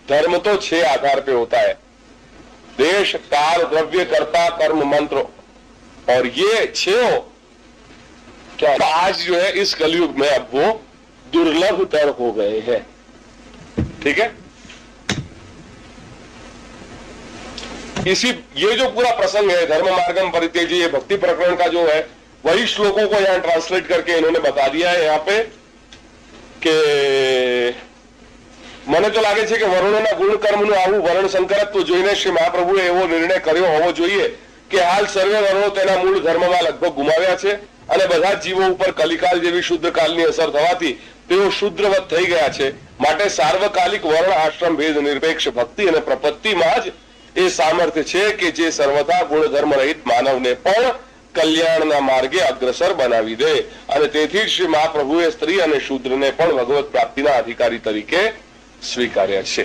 धर्म तो 6 आधार पे होता है, देश काल द्रव्य कर्ता कर्म मंत्र, और ये 6 क्या आज जो है इस कलयुग में अब वो दुर्लभतर हो गए हैं। ठीक है, इसी ये जो पूरा प्रसंग है धर्म मार्गम परित्यज्य, ये भक्ति प्रकरण का जो है वही श्लोकों को यहां ट्रांसलेट करके इन्होंने बता दिया है यहाँ पे कि મને તો લાગે છે કે વર્ણોના ગુણ કર્મનું આવું વર્ણ સંકરત્વ જોઈને શ્રી મહાપ્રભુએ એવો નિર્ણય કર્યો હોવો જોઈએ કે હાલ સર્વે વર્ણો તેના મૂળ ધર્મમાં લગભગ ગુમાવ્યા છે અને બધા જ જીવો ઉપર કલિકાલ જેવી શુદ્ધ કાલની અસર થવાથી તેઓ શુદ્રવત થઈ ગયા છે। માટે સાર્વકાલિક વર્ણ આશ્રમ ભેદ નિરપેક્ષ ભક્તિ અને પ્રપત્તિમાં જ એ સામર્થ્ય છે કે જે સર્વથા ગુણધર્મ રહિત માનવને પણ કલ્યાણના માર્ગે અગ્રસર બનાવી દે। અને તેથી જ શ્રી મહાપ્રભુએ સ્ત્રી અને શૂદ્રને પણ ભગવત પ્રાપ્તિના અધિકારી તરીકે સ્વીકાર્યા છે।